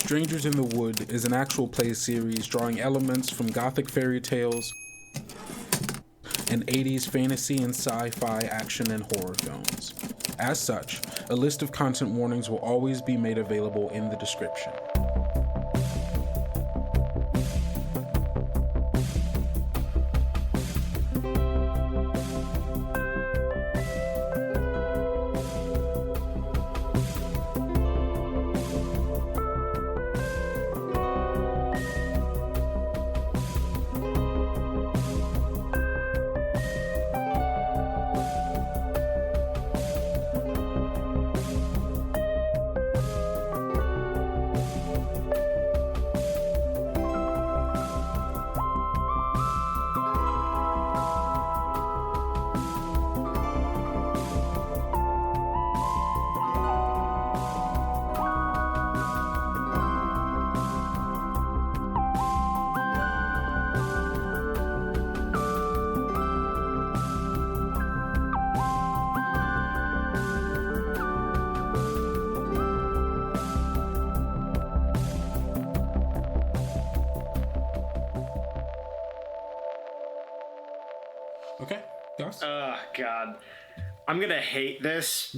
Strangers in the Wood is an actual play series drawing elements from gothic fairy tales and 80s fantasy and sci-fi action and horror films. As such, a list of content warnings will always be made available in the description. Okay, Gus? Oh, God. I'm going to hate this,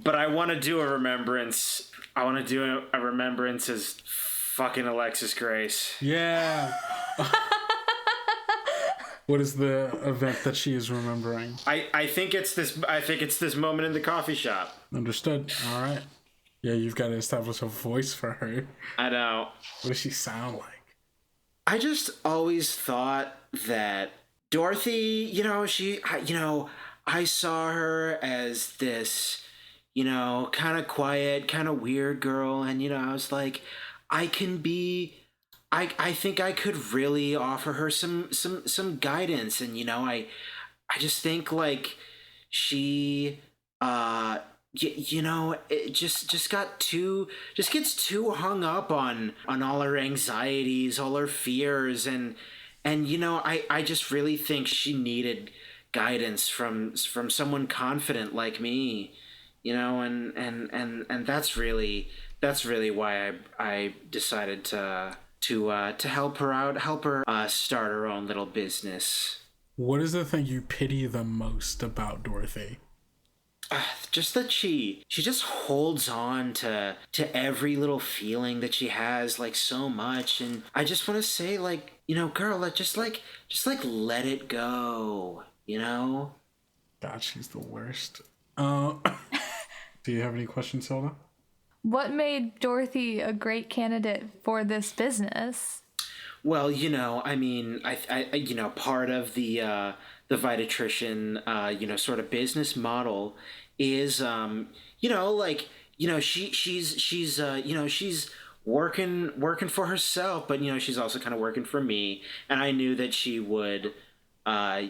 but I want to do a remembrance. I want to do a remembrance as fucking Alexis Grace. Yeah. What is the event that she is remembering? I think it's this moment in the coffee shop. Understood. All right. Yeah, you've got to establish a voice for her. I know. What does she sound like? I just always thought that Dorothy, I saw her as this, kind of quiet, kind of weird girl. And, I was like, I think I could really offer her some guidance. And, I just think like she, it just gets too hung up on all her anxieties, all her fears. And I just really think she needed guidance from someone confident like me, and that's really why I decided to help her out, help her start her own little business. What is the thing you pity the most about Dorothy? Just that she just holds on to every little feeling that she has, like, so much. And I just want to say, like, girl, just let it go, God, she's the worst. Do you have any questions, Hilda? What made Dorothy a great candidate for this business? Well, I part of the Vitatrition, sort of business model is, she's working for herself, but, she's also kind of working for me. And I knew that she would, I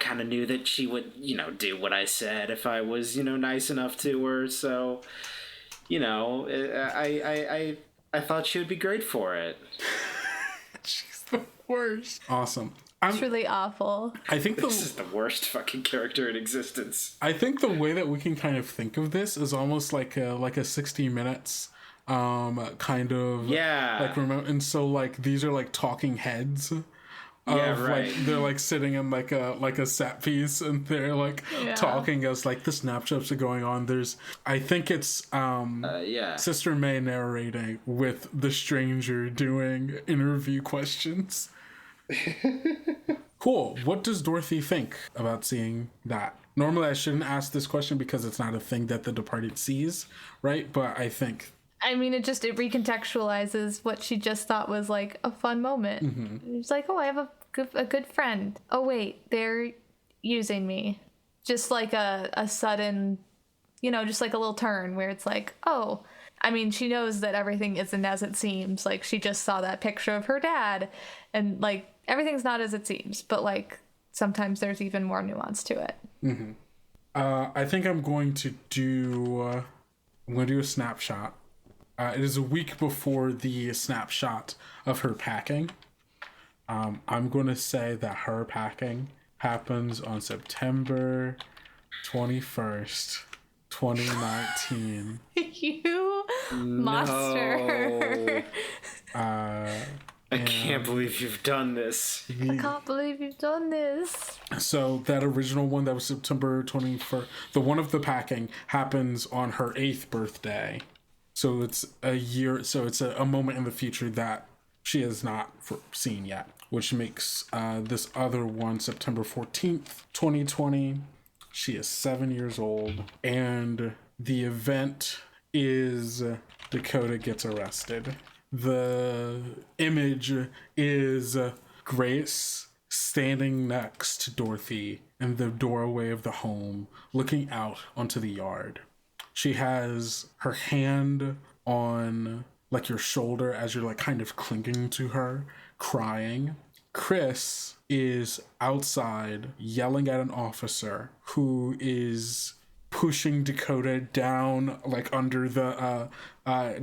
kind of knew that she would, do what I said if I was, nice enough to her. So, I thought she would be great for it. She's the worst. Awesome. It's really awful. I think this is the worst fucking character in existence. I think the way that we can kind of think of this is almost like a 60 Minutes kind of like remote. And so like these are like talking heads. Like they're like sitting in like a set piece and they're like talking as like the snapshots are going on. I think it's Sister May narrating with the stranger doing interview questions. Cool. What does Dorothy think about seeing that? Normally I shouldn't ask this question because it's not a thing that The Departed sees, right? But I think it recontextualizes what she just thought was like a fun moment. Mm-hmm. It's like, oh, I have a good friend. Oh wait, they're using me. Just like a sudden, just like a little turn where it's like, oh, she knows that everything isn't as it seems. Like she just saw that picture of her dad and like everything's not as it seems, but like sometimes there's even more nuance to it. Mm-hmm. I think I'm going to do a snapshot. It is a week before the snapshot of her packing. I'm going to say that her packing happens on September 21st, 2019. You monster. I can't believe you've done this. I can't believe you've done this. So that original one that was September 21st, the one of the packing happens on her 8th birthday. So it's a year, so it's a moment in the future that she has not seen yet, which makes this other one September 14th, 2020. She is 7 years old, and the event is Dakota gets arrested. The image is Grace standing next to Dorothy in the doorway of the home, looking out onto the yard. She has her hand on like your shoulder as you're like kind of clinging to her, crying. Chris is outside yelling at an officer who is pushing Dakota down like under the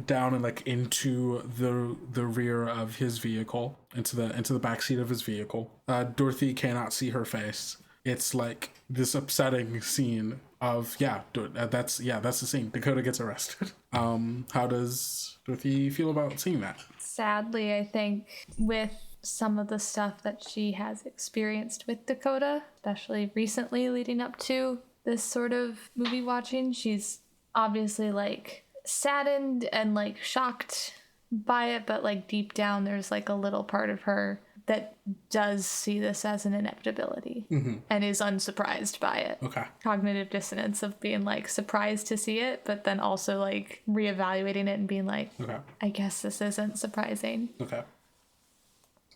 down and like into the rear of his vehicle, into the back seat of his vehicle. Dorothy cannot see her face. It's like this upsetting scene of that's the scene. Dakota gets arrested. How does Dorothy feel about seeing that? Sadly, I think with some of the stuff that she has experienced with Dakota, especially recently leading up to this sort of movie watching, she's obviously like saddened and like shocked by it, but like deep down there's like a little part of her that does see this as an inevitability and is unsurprised by it. Okay. Cognitive dissonance of being like surprised to see it, but then also like reevaluating it and being like, okay, I guess this isn't surprising. Okay.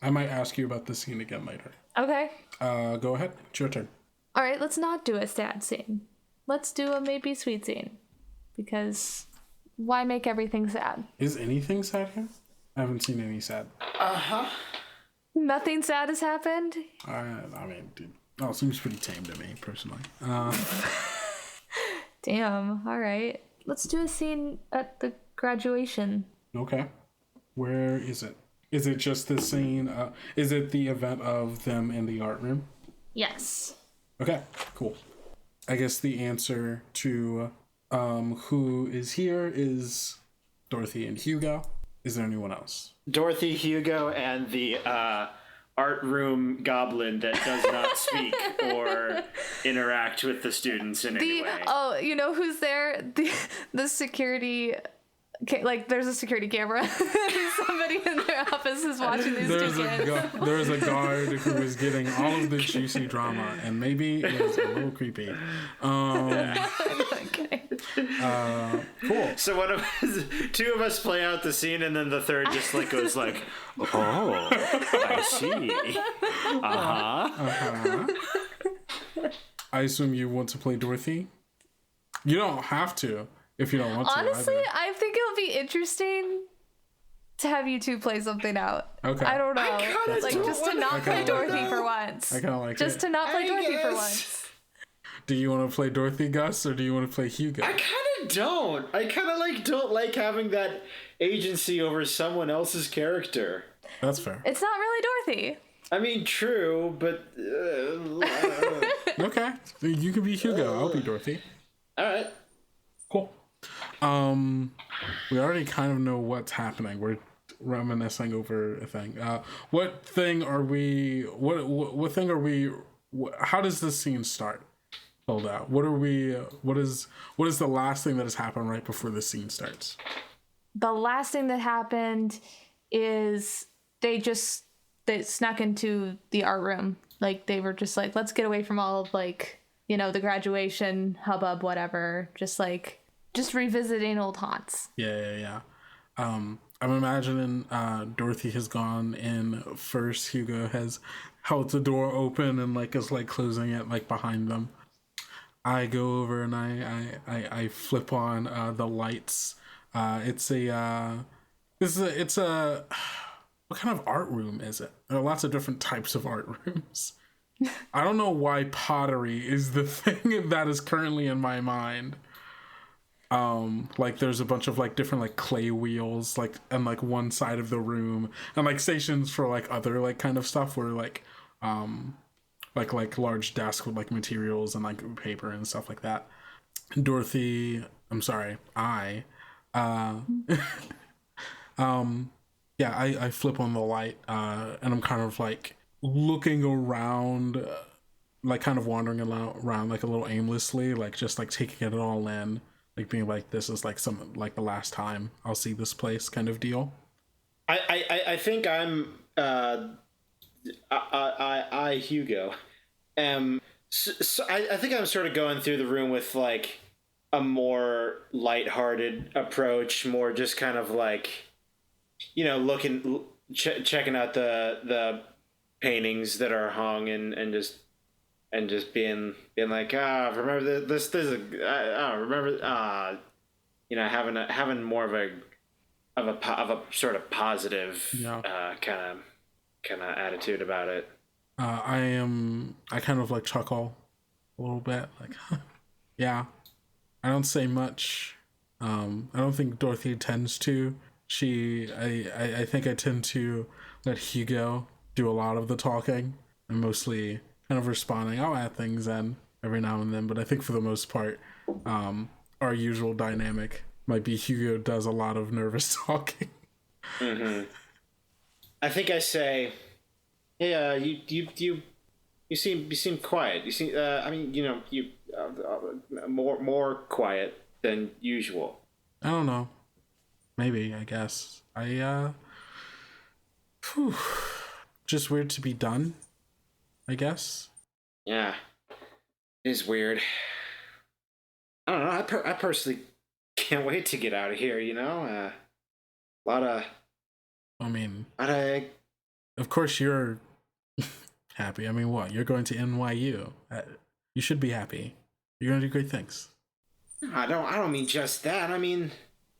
I might ask you about this scene again later. Okay. Go ahead. It's your turn. All right, let's not do a sad scene. Let's do a maybe sweet scene. Because why make everything sad? Is anything sad here? I haven't seen any sad. Nothing sad has happened? I mean, dude. Oh, it seems pretty tame to me, personally. Damn, all right. Let's do a scene at the graduation. Okay. Where is it? Is it just the scene? Is it the event of them in the art room? Yes. Okay, cool. I guess the answer to who is here is Dorothy and Hugo. Is there anyone else? Dorothy, Hugo, and the art room goblin that does not speak or interact with the students in any way. Oh, you know who's there? The security... Like, there's a security camera. Somebody in their office is watching these two kids. There's a guard who is getting all of the juicy drama, and maybe it's a little creepy. Okay. Cool. So two of us play out the scene, and then the third just like goes like, "Oh, I see. I assume you want to play Dorothy. You don't have to. If you don't want to. Honestly, I think it'll be interesting to have you two play something out. Okay. I don't know. Like, just to not play Dorothy for once. I kind of like Just to not play Dorothy for once. Do you want to play Dorothy, Gus, or do you want to play Hugo? I kind of don't. I kind of like don't like having that agency over someone else's character. That's fair. It's not really Dorothy. I mean, true, but... Okay. You can be Hugo. I'll be Dorothy. All right. Cool. We already kind of know what's happening. We're reminiscing over a thing. What thing are we? What thing are we? How does this scene start? Hold out. What are we? What is the last thing that has happened right before the scene starts? The last thing that happened is they snuck into the art room. Like, they were just like, let's get away from all of, like, you know, the graduation hubbub, whatever. Just revisiting old haunts. Yeah. I'm imagining Dorothy has gone in first. Hugo has held the door open and like is like closing it like behind them. I go over and I flip on the lights. It's a what kind of art room is it? There are lots of different types of art rooms. I don't know why pottery is the thing that is currently in my mind. Like there's a bunch of like different like clay wheels like and like one side of the room and like stations for like other like kind of stuff where like large desks with like materials and like paper and stuff like that. Dorothy, I Uh, yeah, I flip on the light, and I'm kind of like looking around, like kind of wandering around like a little aimlessly, like just like taking it all in, like being like, this is like some like the last time I'll see this place kind of deal. I think I'm Hugo. So I think I'm sort of going through the room with like a more lighthearted approach, more just kind of like, checking out the paintings that are hung and just being like, remember this is remember having more of a sort of positive kind of attitude about it. I kind of like chuckle a little bit, like, yeah. I don't say much. I don't think Dorothy tends to. I think I tend to let Hugo do a lot of the talking. I'm mostly kind of responding. I'll add things in every now and then, but I think for the most part, our usual dynamic might be Hugo does a lot of nervous talking. Mm-hmm. I think I say, "Hey, you seem quiet. You seem you more quiet than usual." I don't know. Maybe, I guess. Just weird to be done, I guess. Yeah, it is weird. I don't know. I personally can't wait to get out of here. A lot of. I mean, lot of. Of course you're happy. I mean, what? You're going to NYU. You should be happy. You're going to do great things. I don't mean just that. I mean,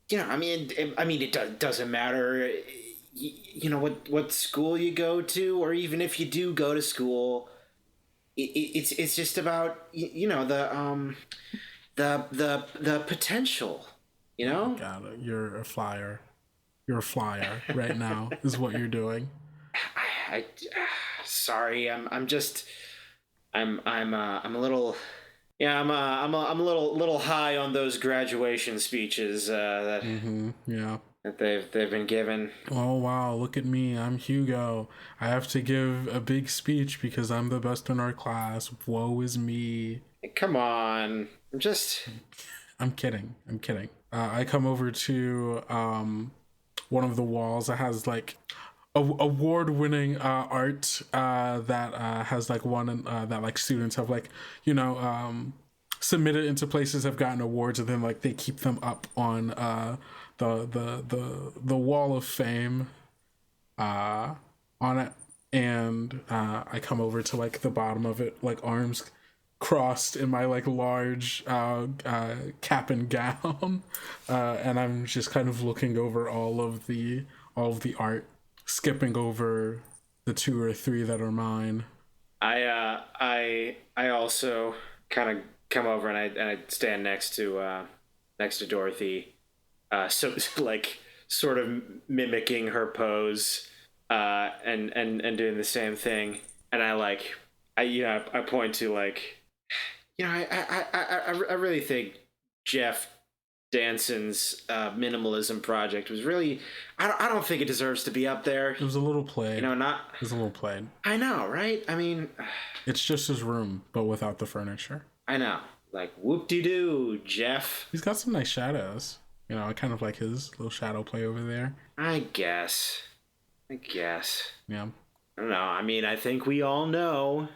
it doesn't matter. What school you go to, or even if you do go to school, it's just about the potential. Oh God, you're a flyer. You're a flyer right now. Is what you're doing. Sorry, I'm a little. Yeah, I'm a little high on those graduation speeches that they've been given. Oh wow, look at me. I'm Hugo. I have to give a big speech because I'm the best in our class. Woe is me. Come on. I'm kidding. I come over to one of the walls that has like award-winning art that has like one that like students have like submitted into places, have gotten awards, and then like they keep them up on the wall of fame on it. And I come over to like the bottom of it, like arms crossed in my like large cap and gown, and I'm just kind of looking over all of the art, skipping over the 2 or 3 that are mine. I also kind of come over and I stand next to Dorothy, so like sort of mimicking her pose, and doing the same thing, and I point to like, I really think Jeff Danson's minimalism project was really. I don't think it deserves to be up there. It was a little played. It was a little played. I know, right? I mean, it's just his room, but without the furniture. I know. Like, whoop-de-doo, Jeff. He's got some nice shadows. I kind of like his little shadow play over there. I guess. Yeah. I don't know. I mean, I think we all know.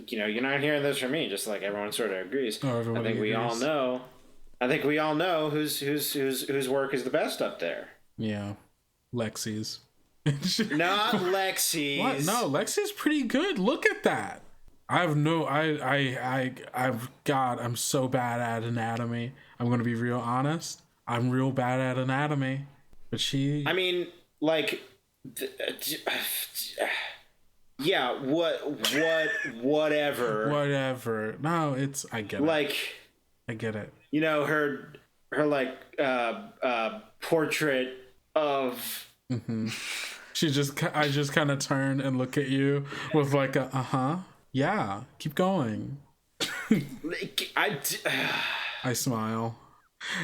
You're not hearing this from me. Just like everyone sort of agrees. Oh, everybody I think agrees. we all know. I think we all know whose work is the best up there. Yeah, Lexi's. Not Lexi's. What? No, Lexi's pretty good. Look at that. I'm so bad at anatomy. I'm gonna be real honest. I'm real bad at anatomy, but she. I mean, like, yeah. Whatever. Whatever. No, it's. I get it. Like. I get it. Her like portrait of. Mm-hmm. I just kind of turn and look at you with like a yeah, keep going. I smile.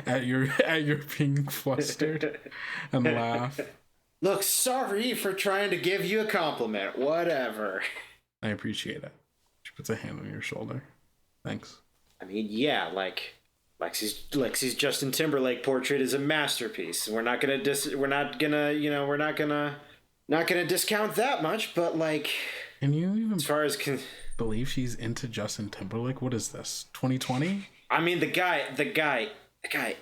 at your being flustered and laugh. Look, sorry for trying to give you a compliment. Whatever. I appreciate it. She puts a hand on your shoulder. Thanks. I mean, yeah, like Lexi's Justin Timberlake portrait is a masterpiece. We're not gonna discount that much. But like, can you even as far as believe she's into Justin Timberlake? What is this? 2020? I mean, the guy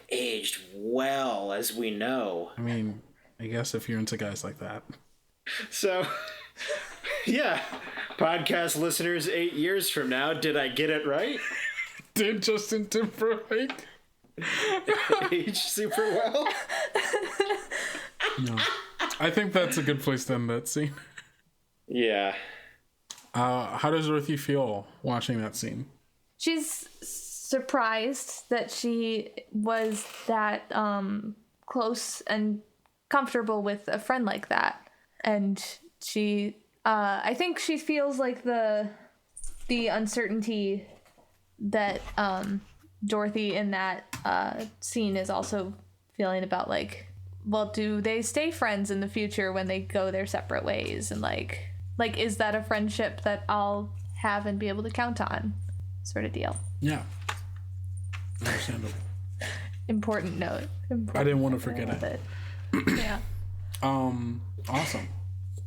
aged well, as we know. I mean, I guess if you're into guys like that. So, yeah, podcast listeners, 8 years from now, did I get it right? Did Justin Timberlake age super well? No. I think that's a good place to end that scene. Yeah. How does Dorothy feel watching that scene? She's surprised that she was that close and comfortable with a friend like that. And she, I think she feels like the uncertainty that Dorothy in that scene is also feeling about, like, well, do they stay friends in the future when they go their separate ways? And like is that a friendship that I'll have and be able to count on, sort of deal? Yeah, understandable. Important note. I didn't want to forget it. Yeah. Awesome.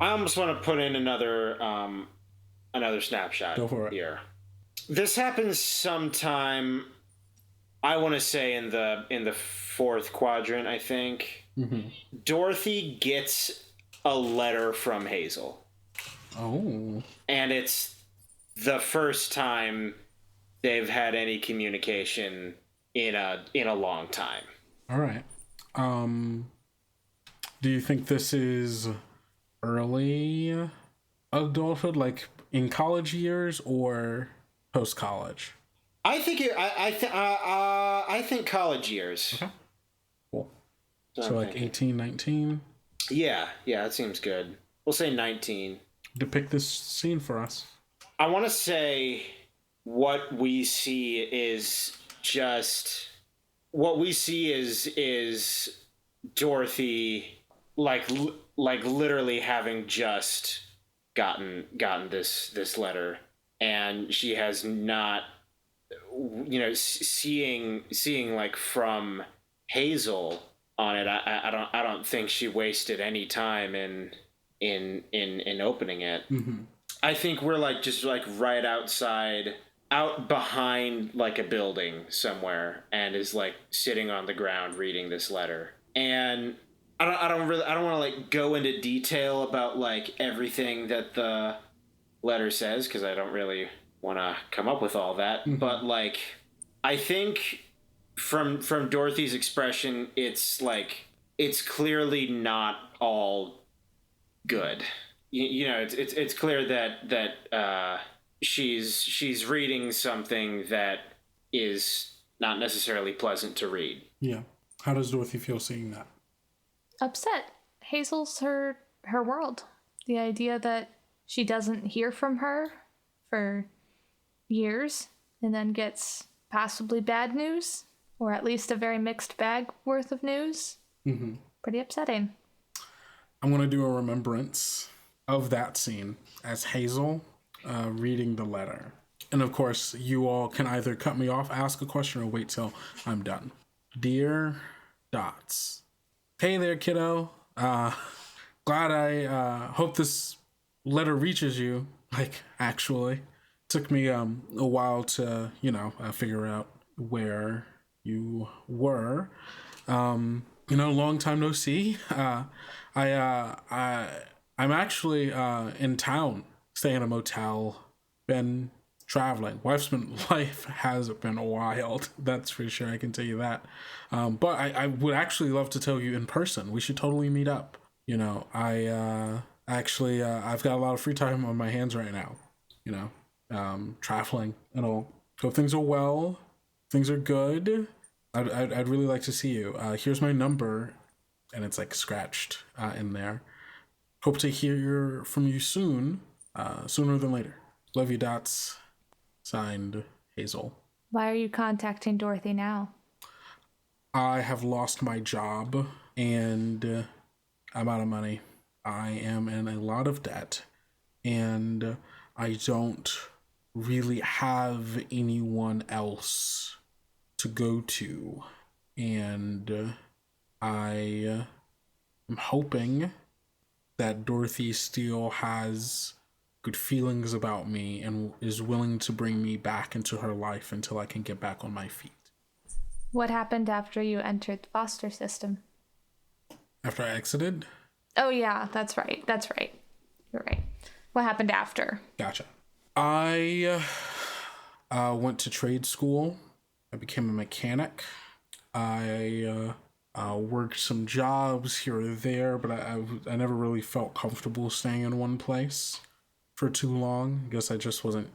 I almost want to put in another snapshot. Go for it. Here. This happens sometime, I want to say in the fourth quadrant, I think. Mm-hmm. Dorothy gets a letter from Hazel. Oh. And it's the first time they've had any communication in a long time. All right. Do you think this is early adulthood, like in college years, or post college? I think college years. Okay. Cool. So like 18, 19? Yeah, that seems good. We'll say 19. Depict this scene for us. I want to say what we see is Dorothy like literally having just gotten this letter, and she has not, seeing like from Hazel on it. I don't think she wasted any time in opening it. Mm-hmm. I think we're like just like right out behind like a building somewhere, and is like sitting on the ground reading this letter. And I don't want to like go into detail about like everything that the letter says, because I don't really want to come up with all that. Mm-hmm. But like, I think from Dorothy's expression, it's like it's clearly not all good. It's clear that she's reading something that is not necessarily pleasant to read. Yeah. How does Dorothy feel seeing that? Upset. Hazel's her world. The idea that she doesn't hear from her for years and then gets possibly bad news, or at least a very mixed bag worth of news. Mm-hmm. Pretty upsetting. I'm going to do a remembrance of that scene as Hazel reading the letter. And of course, you all can either cut me off, ask a question, or wait till I'm done. Dear Dots. Hey there, kiddo. Glad I hope this letter reaches you. Like, actually. Took me a while to, figure out where you were. Long time no see. I'm actually in town, staying in a motel, been traveling. Life has been wild. That's for sure. I can tell you that. But I would actually love to tell you in person. We should totally meet up. I've got a lot of free time on my hands right now. Traveling and all. Hope things are well. Things are good. I'd really like to see you. Here's my number, and it's like scratched in there. Hope to hear from you soon, sooner than later. Love you, Dots. Signed, Hazel. Why are you contacting Dorothy now? I have lost my job and I'm out of money. I am in a lot of debt and I don't really have anyone else to go to. And I am hoping that Dorothy still has good feelings about me and is willing to bring me back into her life until I can get back on my feet. What happened after you entered the foster system? After I exited? Oh, yeah, that's right. That's right. You're right. What happened after? Gotcha. I went to trade school. I became a mechanic. I worked some jobs here or there, but I never really felt comfortable staying in one place for too long. I guess I just wasn't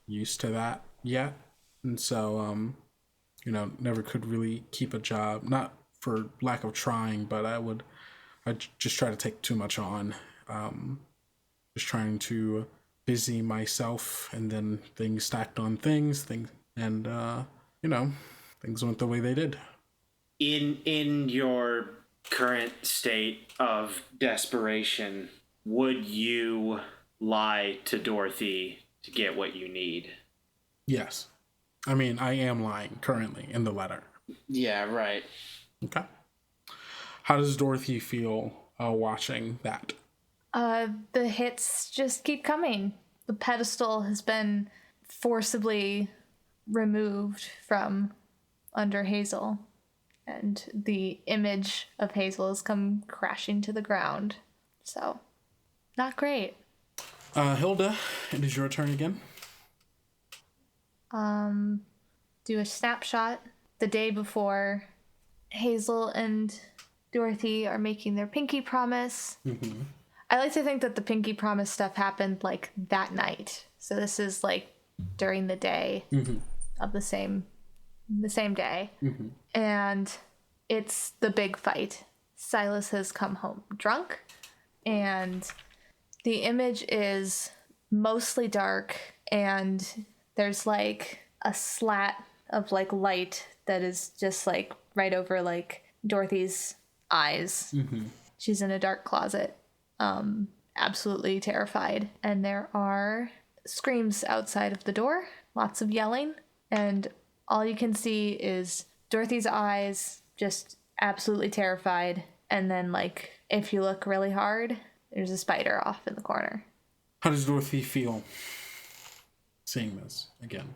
used to that yet. And so, never could really keep a job. Not for lack of trying, but I just try to take too much on. Just trying to busy myself, and then things stacked on things, and things went the way they did. In your current state of desperation, would you lie to Dorothy to get what you need? Yes. I mean, I am lying currently in the letter. Yeah, right. Okay. How does Dorothy feel watching that? The hits just keep coming. The pedestal has been forcibly removed from under Hazel, and the image of Hazel has come crashing to the ground. So, not great. Hilda, it is your turn again. Do a snapshot the day before Hazel and Dorothy are making their pinky promise. Mm-hmm. I like to think that the pinky promise stuff happened like that night. So this is like during the day of the same day. Mm-hmm. And it's the big fight. Silas has come home drunk, and the image is mostly dark, and there's like a slat of like light that is just like right over like Dorothy's eyes. Mm-hmm. She's in a dark closet, absolutely terrified. And there are screams outside of the door, lots of yelling, and all you can see is Dorothy's eyes, just absolutely terrified. And then, like, if you look really hard, there's a spider off in the corner. How does Dorothy feel seeing this again?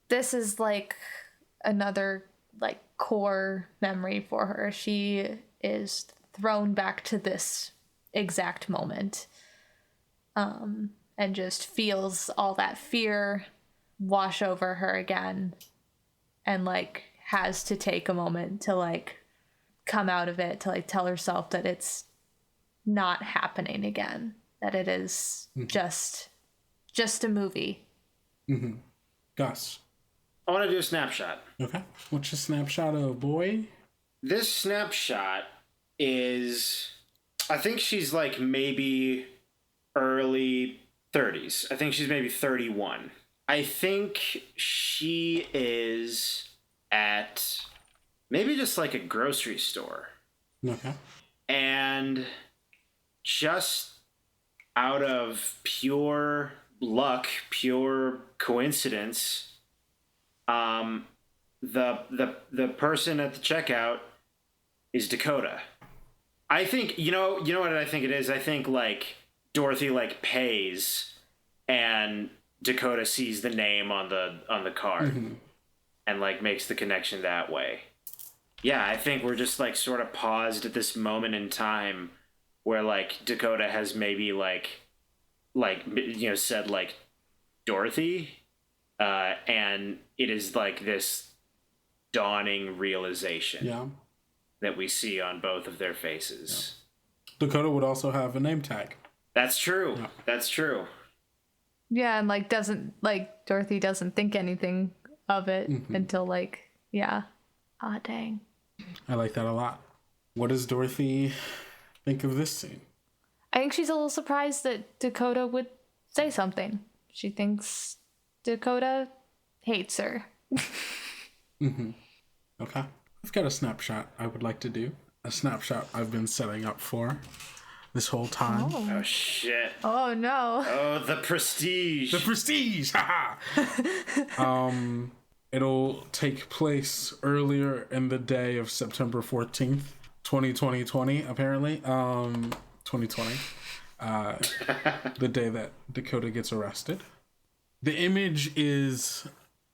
This is like another like core memory for her. She is thrown back to this exact moment, and just feels all that fear wash over her again, and like has to take a moment to like come out of it, to like tell herself that it's not happening again, that it is just a movie. Mm-hmm. Gus, I want to do a snapshot. Okay. What's your snapshot of, boy? This snapshot is, I think she's like maybe early 30s. I think she's maybe 31. I think she is at maybe just like a grocery store. Okay. And just out of pure luck, pure coincidence, the person at the checkout is Dakota. I think you know what I think it is. I think like Dorothy like pays, and Dakota sees the name on the card, and like makes the connection that way. Yeah, I think we're just like sort of paused at this moment in time where like Dakota has maybe like said like Dorothy, and it is like this dawning realization that we see on both of their faces. Yeah. Dakota would also have a name tag. That's true. Yeah. That's true. Yeah, and like Dorothy doesn't think anything of it until like, yeah. Ah, dang. I like that a lot. What does Dorothy think of this scene? I think she's a little surprised that Dakota would say something. She thinks Dakota hates her. Okay. I've got a snapshot I would like to do. A snapshot I've been setting up for this whole time. Oh shit. Oh no. Oh, the prestige. The prestige. Haha. It'll take place earlier in the day of September 14th, 2020, apparently. 2020. The day that Dakota gets arrested. The image is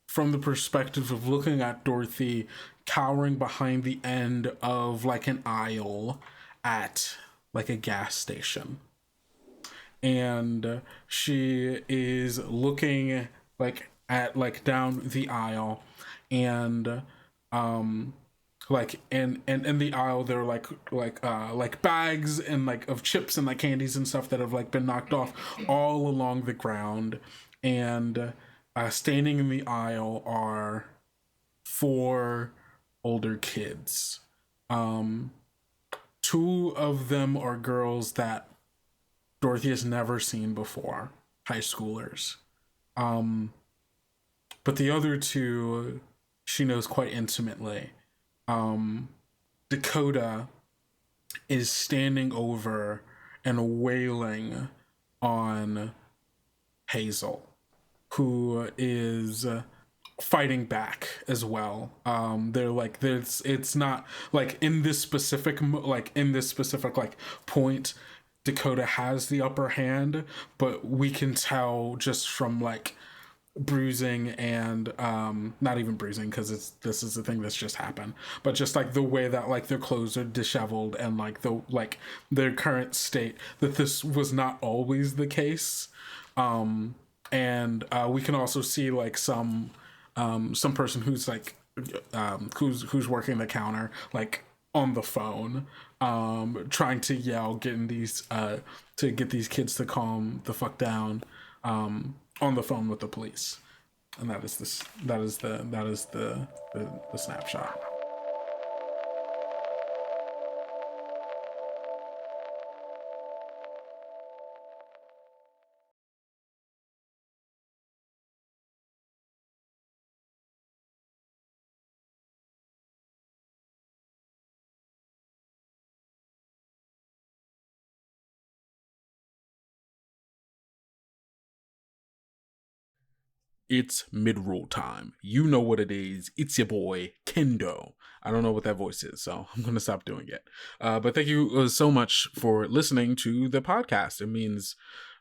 from the perspective of looking at Dorothy cowering behind the end of like an aisle at like a gas station. And she is looking like at like down the aisle, and like in the aisle there are like bags and like of chips and like candies and stuff that have like been knocked off all along the ground. And standing in the aisle are 4 older kids. 2 of them are girls that Dorothy has never seen before, high schoolers. But the other 2 she knows quite intimately. Dakota is standing over and wailing on Hazel, who is fighting back as well. They're like, it's not like in this specific point, Dakota has the upper hand, but we can tell just from like bruising and not even bruising because this is the thing that's just happened, but just like the way that like their clothes are disheveled and like their current state, that this was not always the case. And we can also see like some person who's like who's working the counter like on the phone, trying to yell, getting these to get these kids to calm the fuck down, on the phone with the police. And that is the snapshot. It's mid-roll time. You know what it is. It's your boy, Kendo. I don't know what that voice is, so I'm going to stop doing it. But thank you so much for listening to the podcast. It means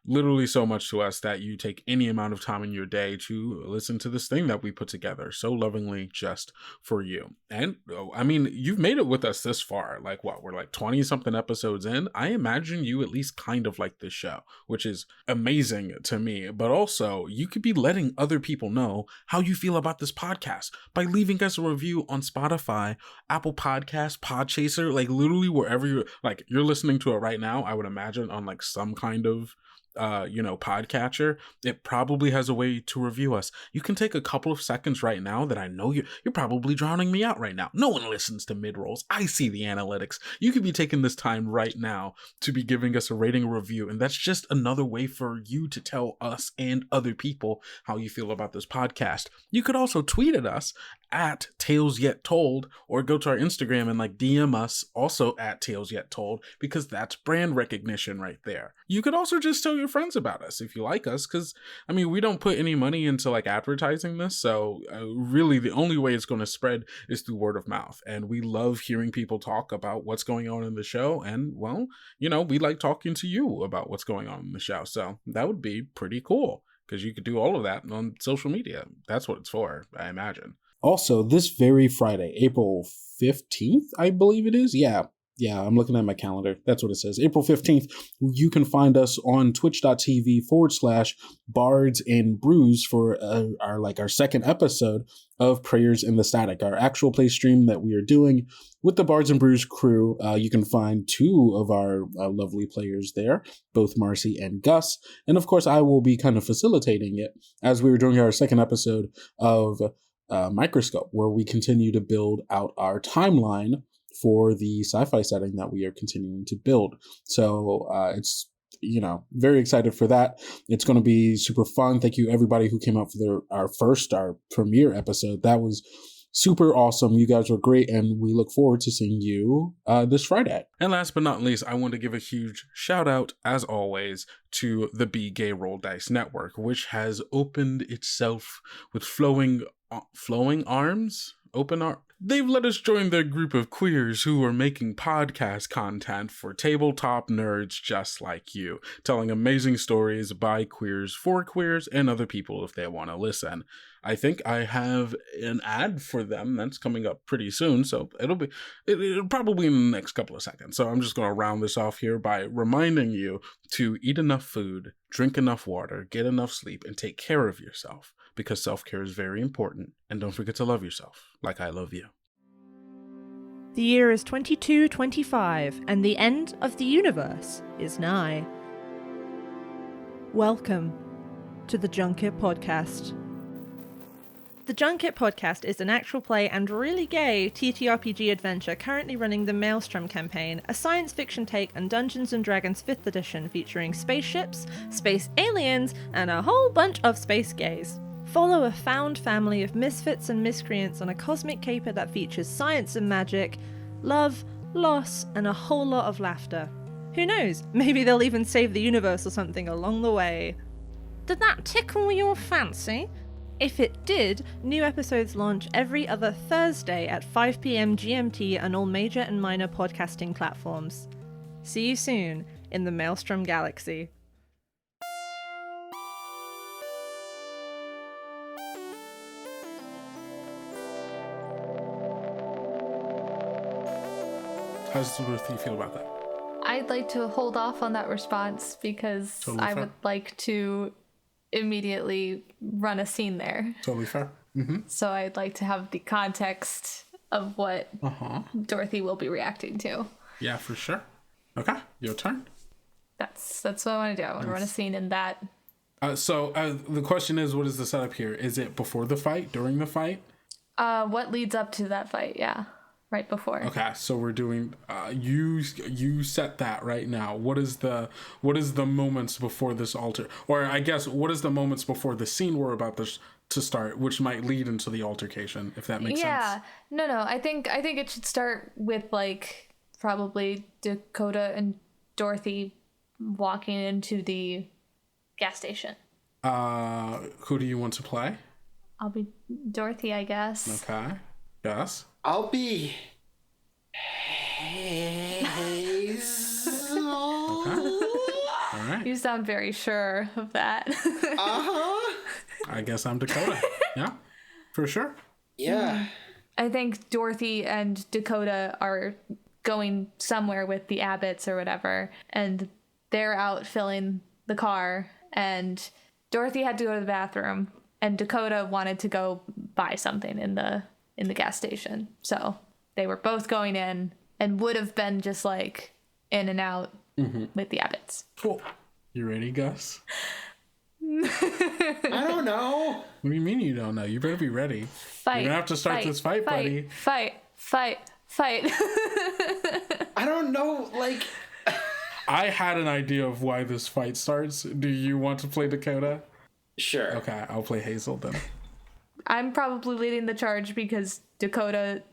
literally so much to us that you take any amount of time in your day to listen to this thing that we put together so lovingly just for you. And I mean, you've made it with us this far. Like what? We're like 20 something episodes in. I imagine you at least kind of like this show, which is amazing to me. But also you could be letting other people know how you feel about this podcast by leaving us a review on Spotify, Apple Podcasts, Podchaser, like literally wherever you're listening to it right now. I would imagine on like some kind of podcatcher. It probably has a way to review us. You can take a couple of seconds right now that I know you're probably drowning me out right now. No one listens to mid-rolls. I see the analytics. You could be taking this time right now to be giving us a rating or review, and that's just another way for you to tell us and other people how you feel about this podcast. You could also tweet at us at Tales Yet Told, or go to our Instagram and like DM us also at Tales Yet Told, because that's brand recognition right there. You could also just tell your friends about us if you like us, because I mean, we don't put any money into like advertising this, so really the only way it's going to spread is through word of mouth. And we love hearing people talk about what's going on in the show, and well, we like talking to you about what's going on in the show, so that would be pretty cool, because you could do all of that on social media. That's what it's for, I imagine. Also, this very Friday, April 15th, I believe it is. Yeah, I'm looking at my calendar. That's what it says. April 15th, you can find us on twitch.tv/Bards and Brews for our second episode of Prayers in the Static, our actual play stream that we are doing with the Bards and Brews crew. You can find 2 of our lovely players there, both Marcy and Gus. And of course, I will be kind of facilitating it as we were doing our second episode of Microscope, where we continue to build out our timeline for the sci-fi setting that we are continuing to build. So it's very excited for that. It's going to be super fun. Thank you everybody who came out for our premiere episode. That was super awesome. You guys were great, and we look forward to seeing you this Friday. And last but not least, I want to give a huge shout out, as always, to the Be Gay Roll Dice Network, which has opened itself with flowing arms. They've let us join their group of queers who are making podcast content for tabletop nerds just like you, telling amazing stories by queers for queers and other people if they want to listen. I think I have an ad for them that's coming up pretty soon, so it'll probably in the next couple of seconds. So I'm just going to round this off here by reminding you to eat enough food, drink enough water, get enough sleep, and take care of yourself, because self-care is very important. And don't forget to love yourself like I love you. The year is 2225, and the end of the universe is nigh. Welcome to the Junket Podcast. The Junket Podcast is an actual play and really gay TTRPG adventure currently running the Maelstrom campaign, a science fiction take on Dungeons & Dragons 5th edition featuring spaceships, space aliens, and a whole bunch of space gays. Follow a found family of misfits and miscreants on a cosmic caper that features science and magic, love, loss, and a whole lot of laughter. Who knows, maybe they'll even save the universe or something along the way. Did that tickle your fancy? If it did, new episodes launch every other Thursday at 5 p.m. GMT on all major and minor podcasting platforms. See you soon in the Maelstrom Galaxy. How does Dorothy feel about that? I'd like to hold off on that response because I would like to immediately run a scene there. Totally fair. Mm-hmm. So I'd like to have the context of what Dorothy will be reacting to. Yeah, for sure. Okay, your turn. That's what I want to do. I want to run a scene in that. So the question is, what is the setup here? Is it before the fight, during the fight? What leads up to that fight? Yeah, right before. Okay, so we're doing. You set that right now. What is the moments before this alter, or I guess what is the moments before the scene we're about to start, which might lead into the altercation, if that makes sense. Yeah, no. I think it should start with like probably Dakota and Dorothy walking into the gas station. Who do you want to play? I'll be Dorothy, I guess. Okay. Yes. I'll be Hazel. All right. You sound very sure of that. I guess I'm Dakota. Yeah, for sure. Yeah. I think Dorothy and Dakota are going somewhere with the Abbotts or whatever, and they're out filling the car, and Dorothy had to go to the bathroom, and Dakota wanted to go buy something in the gas station. So they were both going in and would have been just like in and out with the Abbotts. Cool. You ready, Gus? I don't know. What do you mean you don't know? You better be ready. Fight. You're gonna have to start this fight, buddy. Fight. I don't know, like... I had an idea of why this fight starts. Do you want to play Dakota? Sure. Okay, I'll play Hazel then. I'm probably leading the charge because Dakota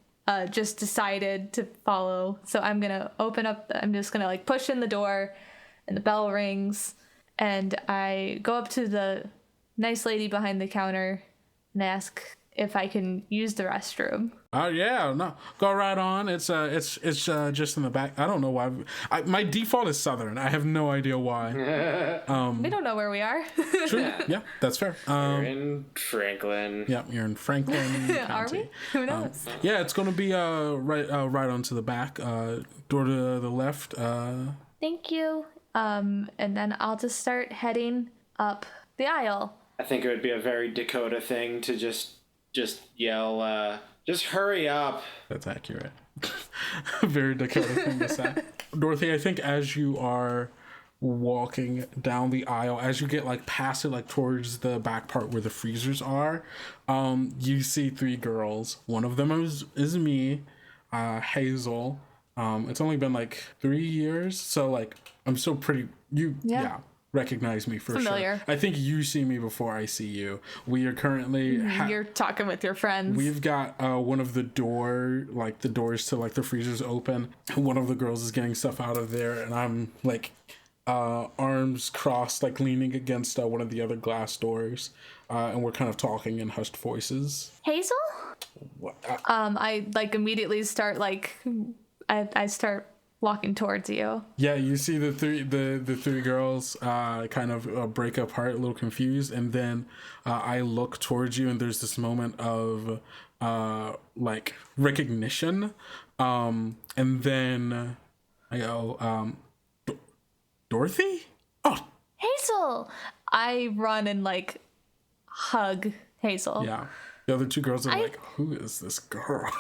just decided to follow. So I'm gonna open up. I'm just gonna like push in the door, and the bell rings, and I go up to the nice lady behind the counter and ask if I can use the restroom. Oh yeah, no, go right on. It's just in the back. I don't know why. My default is Southern. I have no idea why. We don't know where we are. True. Yeah, that's fair. We're in Franklin. Yeah, you're in Franklin County. Are we? Who knows? Yeah, it's gonna be right onto the back. Door to the left. Thank you. And then I'll just start heading up the aisle. I think it would be a very Dakota thing to just yell, just hurry up. That's accurate. Very Dakota thing to say. Dorothy, I think as you are walking down the aisle, as you get like past it, like towards the back part where the freezers are, you see three girls. One of them is me, Hazel. It's only been like 3 years, so like I'm still pretty yeah. recognize me for familiar. sure. I think you see me before I see you. We are currently you're talking with your friends. We've got one of the doors to like the freezers open. One of the girls is getting stuff out of there, and I'm like arms crossed, like leaning against one of the other glass doors, and we're kind of talking in hushed voices. Hazel? What? I like immediately start like I start walking towards you. Yeah, you see the three girls kind of break apart, a little confused, and then I look towards you, and there's this moment of like recognition, and then I go, Dorothy? Oh, Hazel! I run and like hug Hazel. Yeah. The other two girls are like, who is this girl?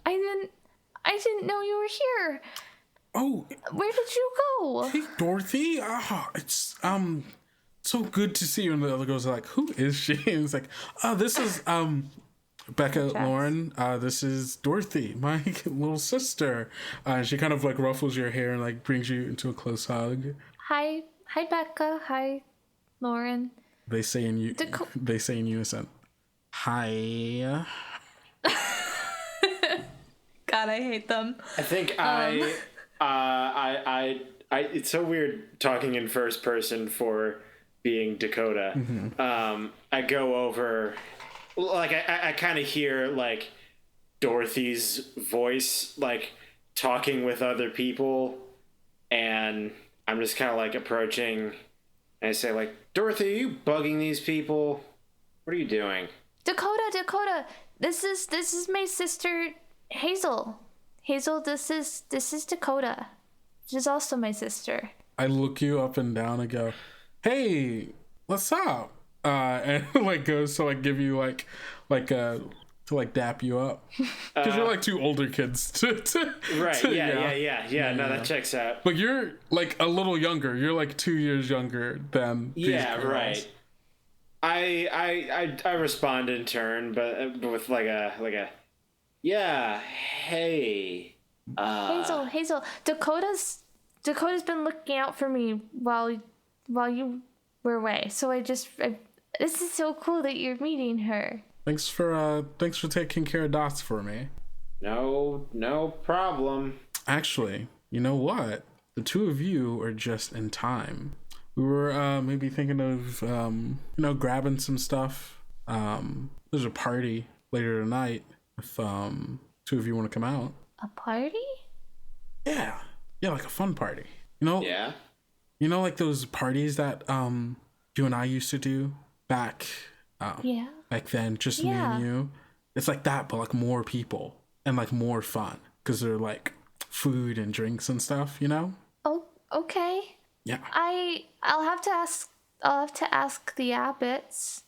I didn't know you were here. Oh. Where did you go? Hey, Dorothy. It's so good to see you. And the other girls are like, who is she? And it's like, this is Becca, Lauren. This is Dorothy, my little sister. She kind of like ruffles your hair and like brings you into a close hug. Hi Becca. Hi Lauren. They say in unison, hi. God, I hate them. I think I it's so weird talking in first person for being Dakota. Mm-hmm. I go over, like I kind of hear like Dorothy's voice like talking with other people, and I'm just kind of like approaching, and I say like, Dorothy, are you bugging these people? What are you doing? Dakota, this is my sister Hazel. Hazel, this is Dakota. She's also my sister. I look you up and down and go, hey, what's up? And like goes to like give you like to like dap you up, because you're like two older kids right. Yeah. No, that checks out. But you're like a little younger. You're like 2 years younger than these girls. Right. I respond in turn, but with like a yeah, hey. Hazel. Dakota's been looking out for me while you were away. So this is so cool that you're meeting her. Thanks for taking care of Dots for me. No problem. Actually, you know what? The two of you are just in time. We were maybe thinking of grabbing some stuff. There's a party later tonight. If two of you want to come out. A party? Yeah, like a fun party. Yeah. Like those parties that you and I used to do back back then, just me and you. It's like that, but like more people and like more fun, because they're like food and drinks and stuff, Oh, okay. Yeah. I'll have to ask the Abbotts.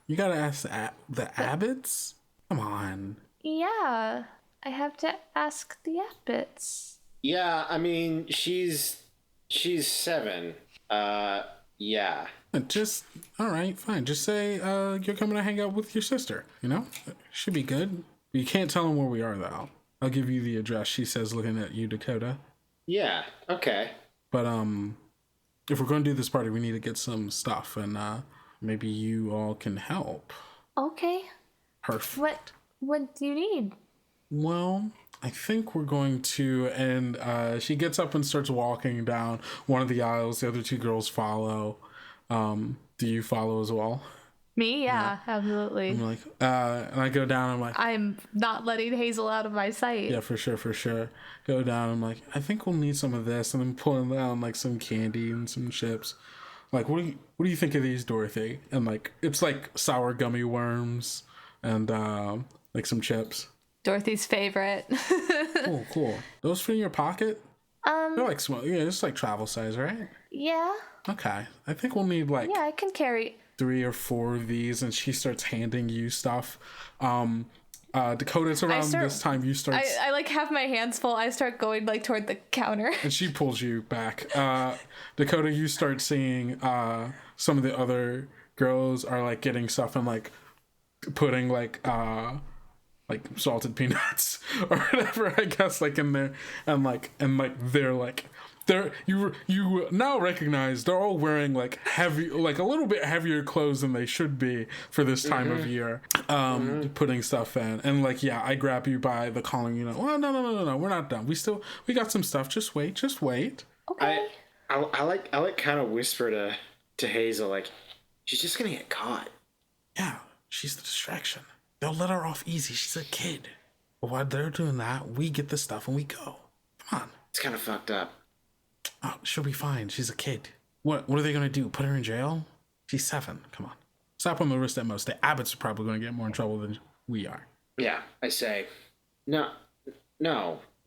You gotta ask the Abbotts? Come on. Yeah, I have to ask the Abbotts. Yeah, I mean, she's 7. Yeah. All right, fine. Just say you're coming to hang out with your sister, Should be good. You can't tell them where we are, though. I'll give you the address, she says, looking at you, Dakota. Yeah, okay. But, if we're going to do this party, we need to get some stuff, and maybe you all can help. Okay. Perfect. What do you need? Well, I think we're going to, and she gets up and starts walking down one of the aisles. The other two girls follow. Do you follow as well? Me? Yeah. Absolutely. I'm like, and I go down, I'm like, I'm not letting Hazel out of my sight. Yeah, for sure. Go down, I'm like, I think we'll need some of this, and then pulling down like some candy and some chips. Like, what do you think of these, Dorothy? And like, it's like sour gummy worms and like some chips. Dorothy's favorite. Cool. Those fit in your pocket? They're like small. Yeah, it's like travel size, right? Yeah. Okay. I think we'll need like... Yeah, I can carry 3 or 4 of these, and she starts handing you stuff. Dakota, it's around this time you start... I like have my hands full. I start going like toward the counter. And she pulls you back. Dakota, you start seeing some of the other girls are like getting stuff and like putting like salted peanuts or whatever, I guess, like in there, and they're like you now recognize they're all wearing like heavy, like a little bit heavier clothes than they should be for this time of year. Putting stuff in, and like, yeah, I grab you by the collar. You know, oh no, we're not done. We got some stuff. Just wait. Okay. I like kind of whisper to Hazel, like, she's just gonna get caught. Yeah, she's the distraction. They'll let her off easy. She's a kid. But while they're doing that, we get the stuff and we go. Come on. It's kind of fucked up. Oh, she'll be fine. She's a kid. What are they gonna do? Put her in jail? She's 7. Come on. Slap on the wrist at most. The Abbotts are probably gonna get more in trouble than we are. Yeah, I say, no.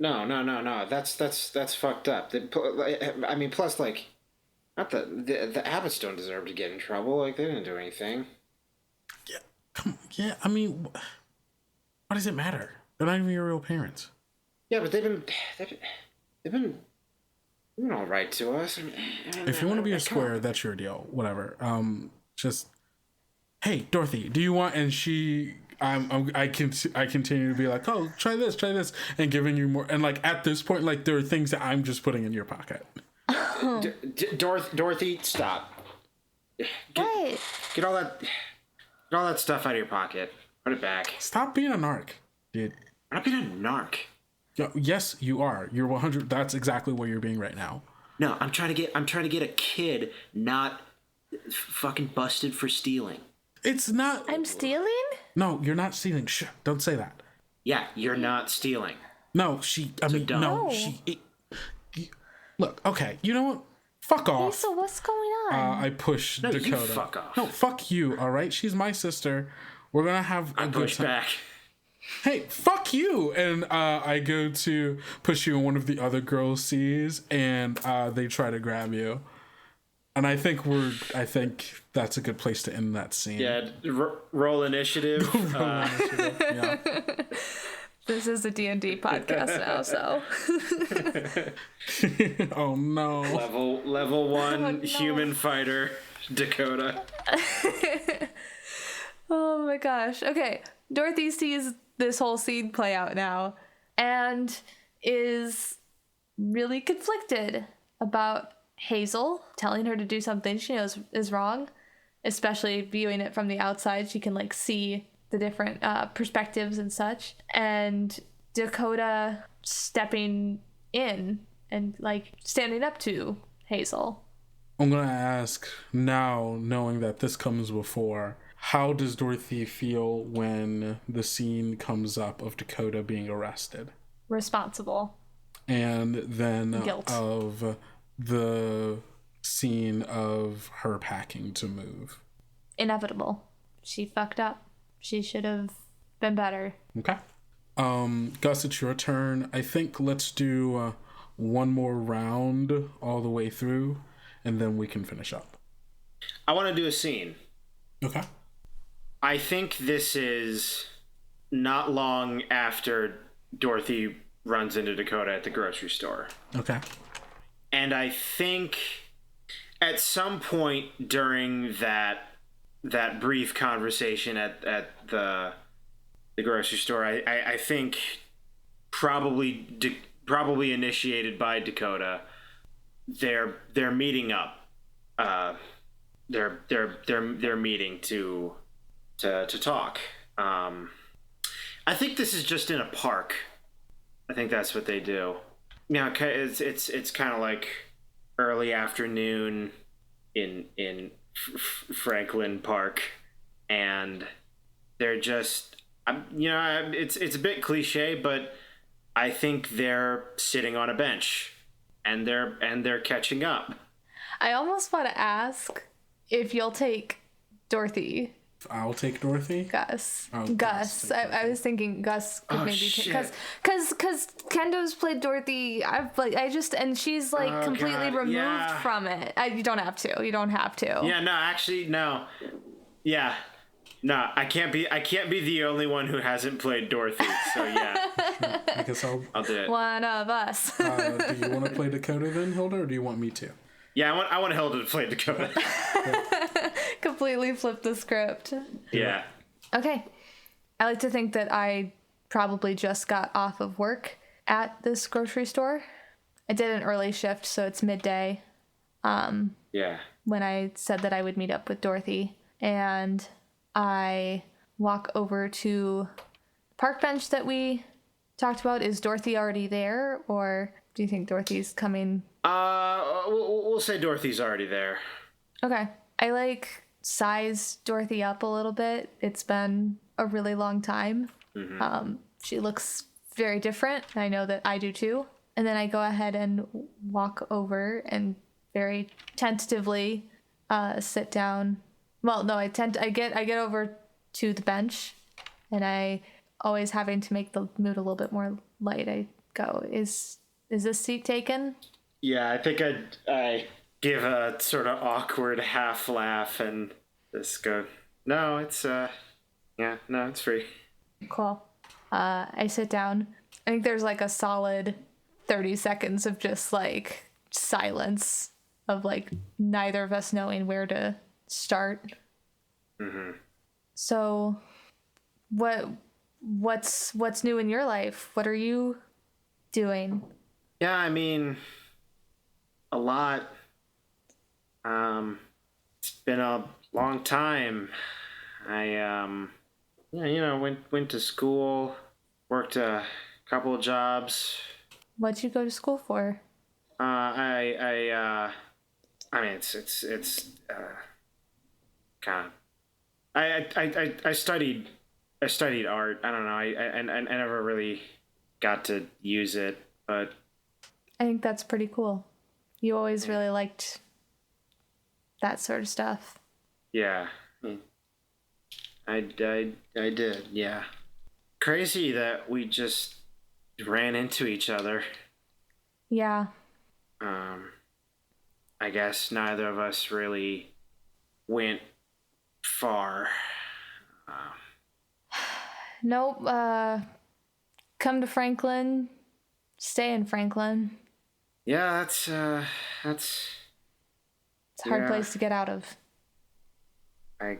That's fucked up. I mean, plus, like, not the Abbotts don't deserve to get in trouble. Like, they didn't do anything. Yeah, come on. Yeah, I mean, what does it matter? They're not even your real parents. Yeah, but they've been all right to us. I mean, if you want to be a square, that's your deal. Whatever. Just, hey, Dorothy, do you want? And she, I continue to be like, oh, try this, and giving you more. And like at this point, like there are things that I'm just putting in your pocket. Dorothy, stop. Get all that stuff out of your pocket. Put it back. Stop being a narc, dude. I'm not being a narc. Yes, you are. You're 100. That's exactly what you're being right now. No, I'm trying to get a kid not fucking busted for stealing. It's not. I'm stealing? No, you're not stealing. Shh, don't say that. Yeah, you're not stealing. No, look, okay, you know what? Fuck off. So what's going on? I push Dakota. You fuck off. No, fuck you, all right? She's my sister. We're gonna have a good time. Back. Hey, fuck you! And I go to push you, and one of the other girls sees, and they try to grab you. And I think that's a good place to end that scene. Yeah, roll initiative. Yeah. This is a D&D podcast now, so. Oh no. Level 1 human fighter, Dakota. Oh my gosh. Okay, Dorothy sees this whole scene play out now and is really conflicted about Hazel telling her to do something she knows is wrong, especially viewing it from the outside. She can like see the different perspectives and such, and Dakota stepping in and like standing up to Hazel. I'm gonna ask now, knowing that this comes before, how does Dorothy feel when the scene comes up of Dakota being arrested? Responsible. And then guilt. Of the scene of her packing to move. Inevitable. She fucked up. She should have been better. Okay. Gus, it's your turn. I think let's do one more round all the way through, and then we can finish up. I want to do a scene. Okay. I think this is not long after Dorothy runs into Dakota at the grocery store. Okay. And I think at some point during that brief conversation at the grocery store, I think probably initiated by Dakota, they're meeting up. They're meeting to talk. I think this is just in a park. I think that's what they do. Now it's kind of like early afternoon in Franklin Park, and they're just, it's a bit cliche, but I think they're sitting on a bench and they're catching up. I almost want to ask if you'll take Dorothy. I'll take Dorothy. Gus. Oh, Gus. I was thinking Gus could maybe take, because Kendo's played Dorothy. And she's like completely removed from it. You don't have to. Yeah. No. Actually, no. Yeah. No. I can't be the only one who hasn't played Dorothy. So yeah. I guess I'll do it. One of us. Do you want to play Dakota then, Hilda, or do you want me to? Yeah, I want Hilda to play Dakota. Completely flip the script. Yeah. Okay. I like to think that I probably just got off of work at this grocery store, I did an early shift, so it's midday. Yeah. When I said that I would meet up with Dorothy, and I walk over to the park bench that we talked about. Is Dorothy already there, or do you think Dorothy's coming? We'll say Dorothy's already there. Okay. I like size Dorothy up a little bit. It's been a really long time. Mm-hmm. She looks very different. I know that I do too. And then I go ahead and walk over and very tentatively sit down. Well, no, I get over to the bench, and I, always having to make the mood a little bit more light, I go, is this seat taken? Yeah, I think I give a sort of awkward half laugh and just go, no, it's it's free. Cool. I sit down. I think there's like a solid 30 seconds of just like silence of like neither of us knowing where to start. Mm-hmm. So what's new in your life? What are you doing? Yeah, I mean, a lot. It's been a long time. I went to school, worked a couple of jobs. What'd you go to school for? I mean, it's kind of. I studied art. I don't know. I never really got to use it, but I think that's pretty cool. You always really liked that sort of stuff. Yeah, I did. Yeah, crazy that we just ran into each other. Yeah. I guess neither of us really went far. Nope. Come to Franklin. Stay in Franklin. Yeah, that's. It's a hard place to get out of. I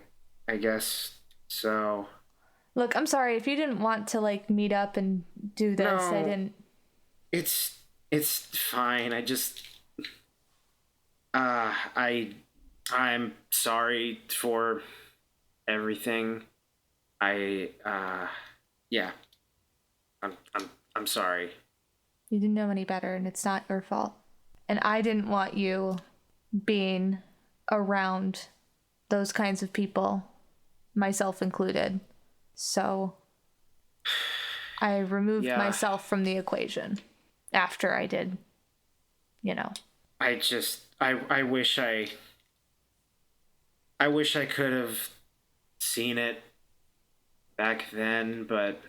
guess so. Look, I'm sorry if you didn't want to like meet up and do this. No, I didn't. It's fine. I just. I'm sorry for everything. Yeah. I'm sorry. You didn't know any better, and it's not your fault. And I didn't want you being around those kinds of people, myself included. So I removed myself from the equation after I did, I wish I could have seen it back then, but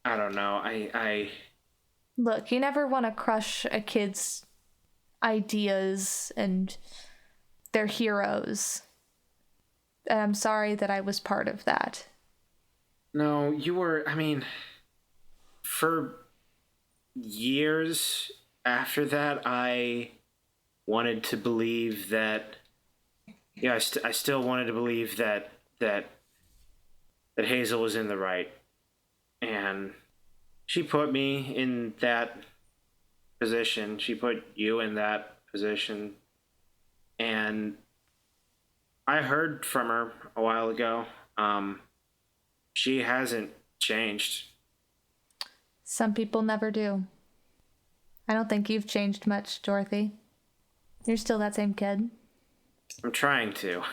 I don't know. I Look, you never want to crush a kid's ideas and their heroes. And I'm sorry that I was part of that. No, you were, I mean, for years after that, I wanted to believe that, I still wanted to believe that Hazel was in the right. And she put me in that position. She put you in that position. And I heard from her a while ago. She hasn't changed. Some people never do. I don't think you've changed much, Dorothy. You're still that same kid. I'm trying to.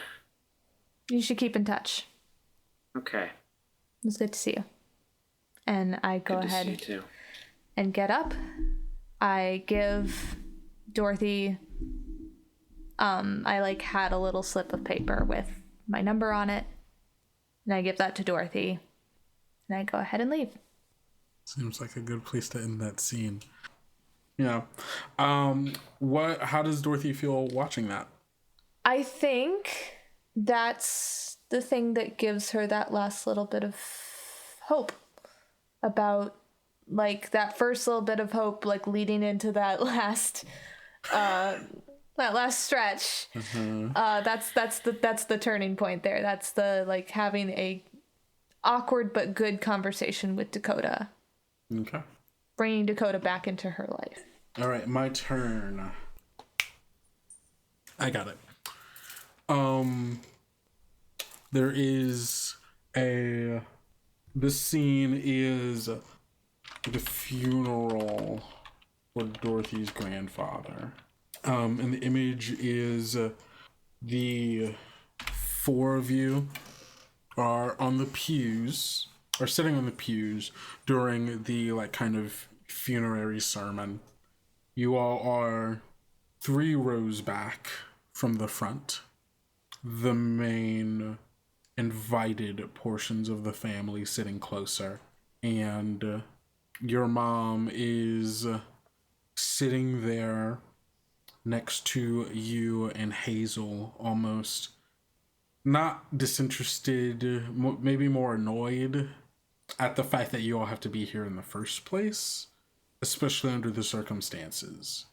You should keep in touch. Okay. It was good to see you. And I go ahead and get up. I give Dorothy, I had a little slip of paper with my number on it. And I give that to Dorothy. And I go ahead and leave. Seems like a good place to end that scene. Yeah. How does Dorothy feel watching that? I think that's the thing that gives her that last little bit of hope about that first little bit of hope, leading into that last stretch. Mm-hmm. That's the turning point there. That's the having a awkward but good conversation with Dakota. Okay. Bringing Dakota back into her life. All right, my turn. I got it. There is this scene is the funeral for Dorothy's grandfather. And the image is the four of you are on the pews, or sitting on the pews during the like kind of funerary sermon. You all are 3 rows back from the front, the main invited portions of the family sitting closer, and your mom is sitting there next to you and Hazel, almost not disinterested, maybe more annoyed at the fact that you all have to be here in the first place, especially under the circumstances.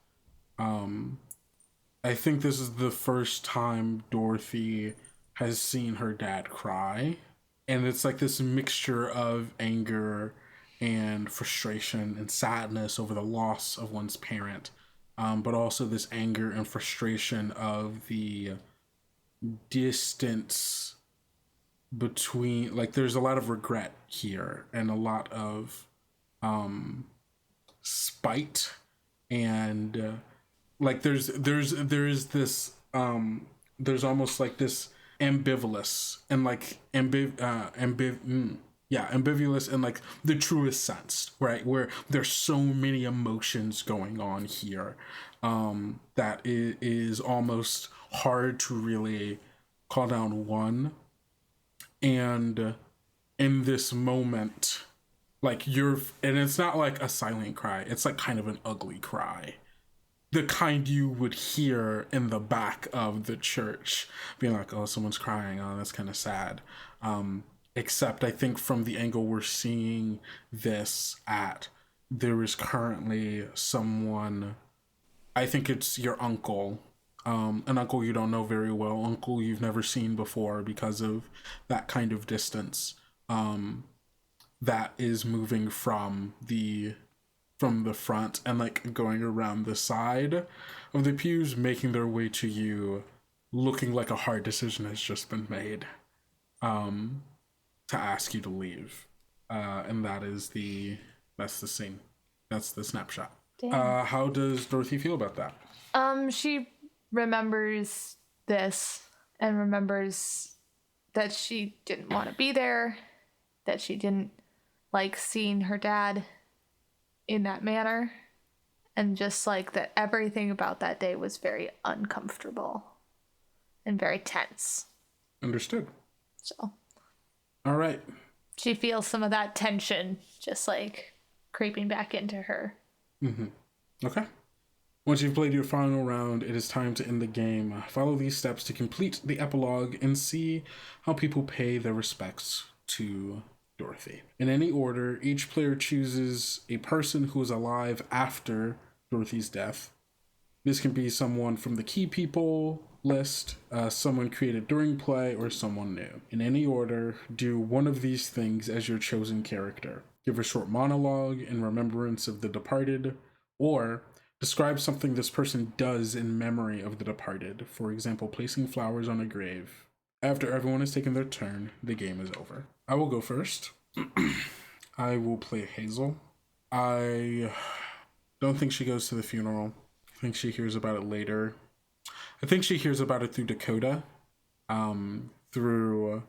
I think this is the first time Dorothy has seen her dad cry, and it's like this mixture of anger and frustration and sadness over the loss of one's parent, but also this anger and frustration of the distance between, like, there's a lot of regret here and a lot of spite, and like there's this there's almost like this ambivalence and like ambivalence in like the truest sense, right? Where there's so many emotions going on here that it is almost hard to really call down one. And in this moment, like and it's not like a silent cry, it's like kind of an ugly cry, the kind you would hear in the back of the church, being like, oh, someone's crying, oh, that's kind of sad. Except I think from the angle we're seeing this at, there is currently someone, I think it's your uncle, an uncle you don't know very well, uncle you've never seen before because of that kind of distance, that is moving from the front and like going around the side of the pews, making their way to you, looking like a hard decision has just been made, to ask you to leave. And that's the scene. That's the snapshot. How does Dorothy feel about that? She remembers this and remembers that she didn't want to be there, that she didn't like seeing her dad in that manner, and just like that everything about that day was very uncomfortable and very tense. Understood. So all right, she feels some of that tension just like creeping back into her. Okay, once you've played your final round, it is time to end the game. Follow these steps to complete the epilogue and see how people pay their respects to Dorothy. In any order, each player chooses a person who is alive after Dorothy's death. This can be someone from the key people list, someone created during play, or someone new. In any order, do one of these things as your chosen character. Give a short monologue in remembrance of the departed, or describe something this person does in memory of the departed. For example, placing flowers on a grave. After everyone has taken their turn, the game is over. I will go first. I will play Hazel. I don't think she goes to the funeral. I think she hears about it later. I think she hears about it through Dakota, through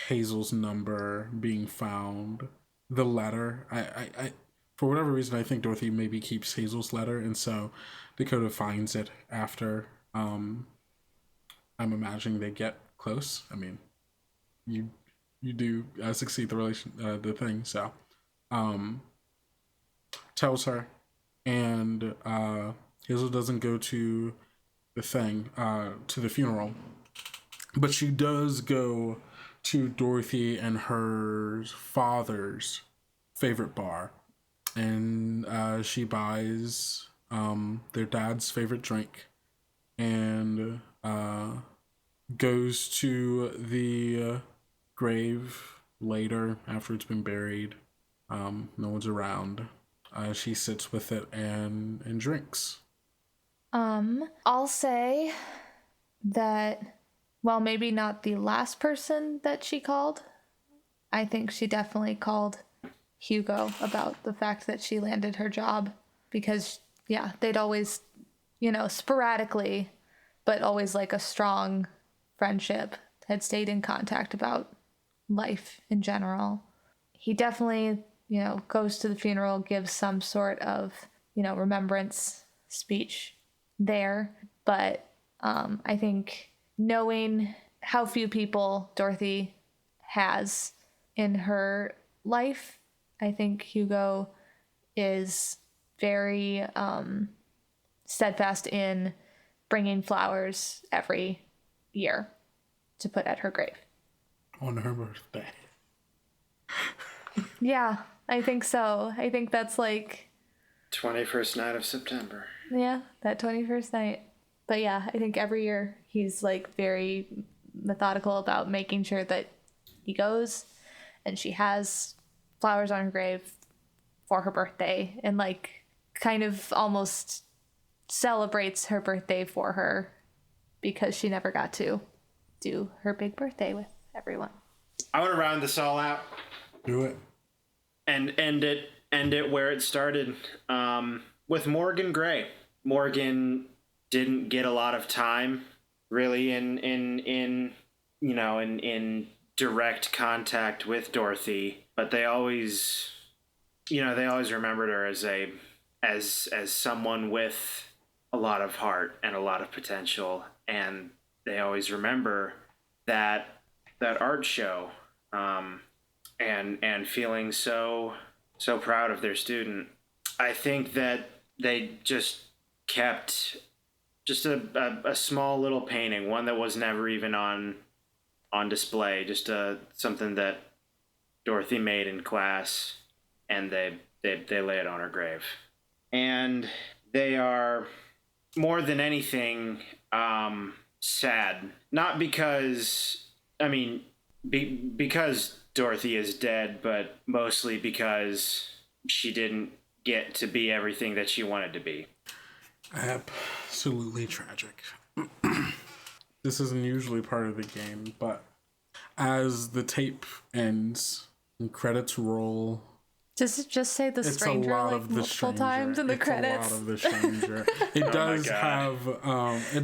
Hazel's number being found, the letter. I for whatever reason, I think Dorothy maybe keeps Hazel's letter, and so Dakota finds it after. I'm imagining they get close. I mean, you do succeed the thing. So, tells her, and Hazel doesn't go to the thing, to the funeral, but she does go to Dorothy and her father's favorite bar, and she buys their dad's favorite drink, and goes to the grave later after it's been buried. No one's around. she sits with it and drinks. I'll say that while maybe not the last person that she called, I think she definitely called Hugo about the fact that she landed her job, because they'd always, sporadically, but always like a strong friendship, had stayed in contact about life in general. He definitely, goes to the funeral, gives some sort of, remembrance speech there. But I think knowing how few people Dorothy has in her life, I think Hugo is very steadfast in bringing flowers every year to put at her grave. On her birthday. Yeah, I think so. I think that's like 21st night of September. Yeah, that 21st night. But yeah, I think every year he's like very methodical about making sure that he goes and she has flowers on her grave for her birthday, and like kind of almost celebrates her birthday for her because she never got to do her big birthday with everyone. I want to round this all out. Do it. And end it where it started, with Morgan Gray. Morgan didn't get a lot of time really in direct contact with Dorothy, but they always remembered her as someone with a lot of heart and a lot of potential, and they always remember that art show, and feeling so proud of their student. I think that they just kept just a small little painting, one that was never even on display, just something that Dorothy made in class, and they lay it on her grave. And they are, more than anything, sad. Not because, because Dorothy is dead, but mostly because she didn't get to be everything that she wanted to be. Absolutely tragic. This isn't usually part of the game, but as the tape ends and credits roll, Does it just say the stranger like multiple times in the credits? A lot of the stranger. It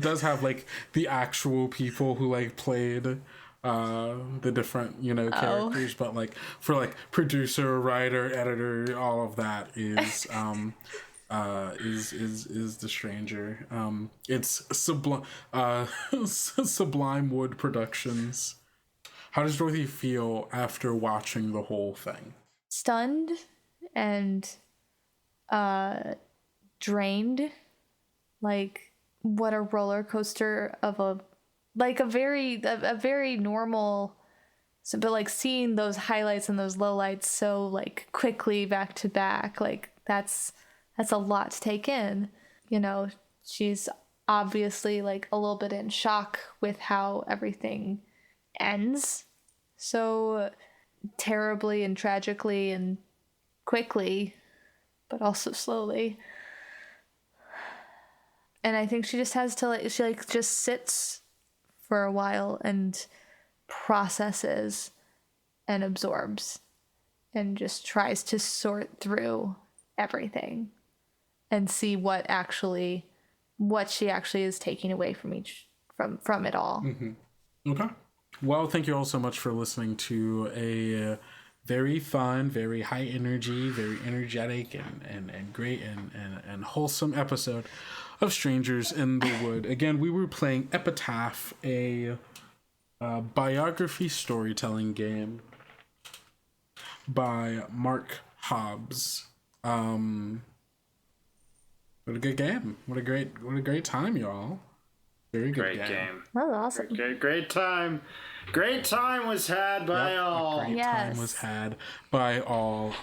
does have like the actual people who like played the different characters, but like for like producer, writer, editor, all of that is the stranger. It's Sublime Wood Productions. How does Dorothy feel after watching the whole thing? Stunned and drained. Like, what a roller coaster of a very normal, but like seeing those highlights and those lowlights so like quickly back to back, like that's a lot to take in. She's obviously like a little bit in shock with how everything ends so terribly and tragically and quickly, but also slowly. And I think she just has to just sits for a while and processes and absorbs and just tries to sort through everything and see what she actually is taking away from it all. Mm-hmm. Okay. Well, thank you all so much for listening to a very fun, very high energy, very energetic and great and wholesome episode of Strangers in the Wood. Again, we were playing Epitaph, a biography storytelling game by Mark Hobbs. What a good game. What a great time, y'all. Very good game. That was awesome. Great time. Great time was had by all. Great time was had by all.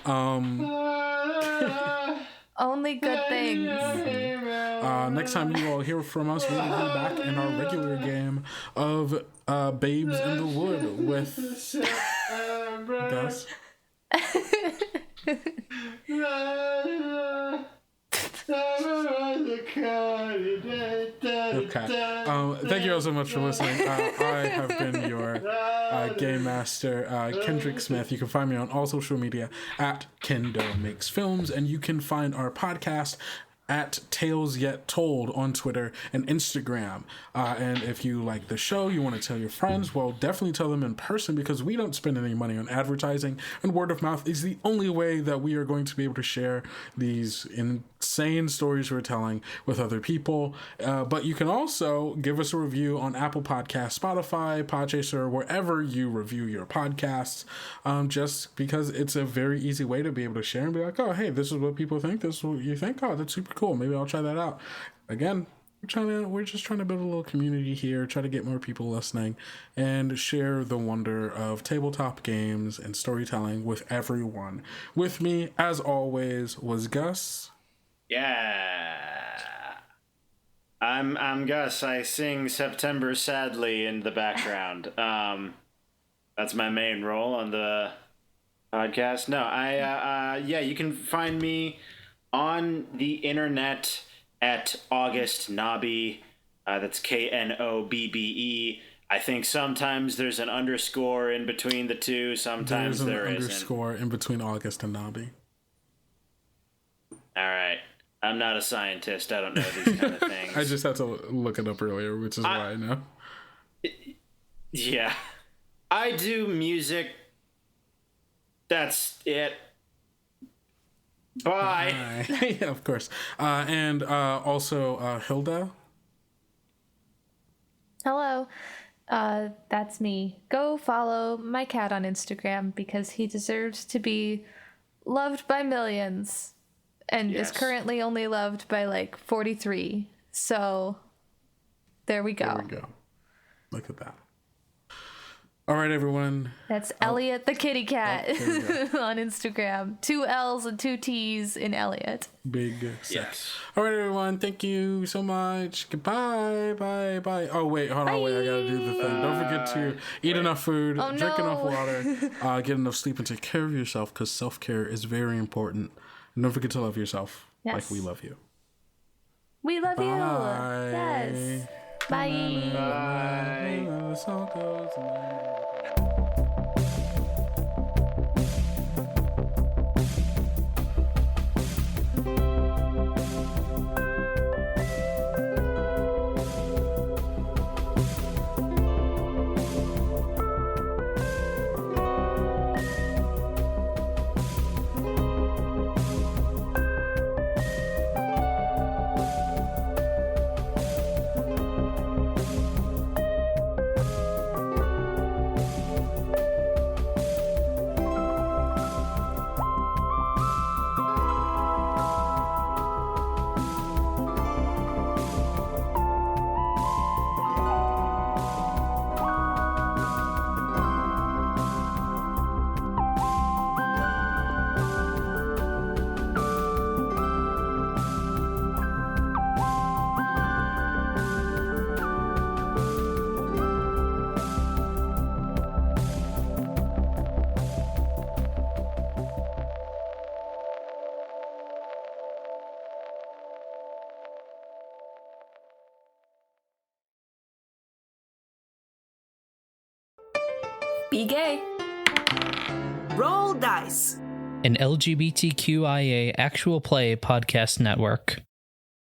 Only good things. Next time you all hear from us, we'll be back in our regular game of Babes in the Wood with Gus. Thank you all so much for listening. I have been your game master, Kendrick Smith. You can find me on all social media at Kendo Makes Films, and you can find our podcast at Tales Yet Told on Twitter and Instagram. And if you like the show, you want to tell your friends, well, definitely tell them in person, because we don't spend any money on advertising, and word of mouth is the only way that we are going to be able to share these insane stories we're telling with other people. But you can also give us a review on Apple Podcasts, Spotify, Podchaser, wherever you review your podcasts, just because it's a very easy way to be able to share and be like, oh, hey, this is what people think, this is what you think, oh, that's super cool, maybe I'll try that out. Again, we're just trying to build a little community here, try to get more people listening, and share the wonder of tabletop games and storytelling with everyone. With me, as always, was Gus. Yeah. I'm Gus. I sing September Sadly in the background. That's my main role on the podcast. No, you can find me on the internet at August Nobby. That's KNOBBE. I think sometimes there's an underscore in between the two. Sometimes there isn't. There's an underscore in between August and Nobby. All right. I'm not a scientist. I don't know these kind of things. I just had to look it up earlier, which is why I know. Yeah. I do music. That's it. Bye. Yeah, of course. And also Hilda. Hello. That's me. Go follow my cat on Instagram because he deserves to be loved by millions and is currently only loved by like 43. So there we go. There we go. Look at that. All right, everyone. That's Elliot the kitty cat on Instagram. 2 L's and 2 T's in Elliot. Big sex. Yes. All right, everyone. Thank you so much. Goodbye. Bye. Bye. Oh, wait. Hold on. Wait. I got to do the thing. Don't forget to eat enough food, drink enough water, get enough sleep, and take care of yourself, because self-care is very important. And don't forget to love yourself like we love you. We love you. Yes. Bye. Bye. Be gay. Roll dice. An LGBTQIA actual play podcast network.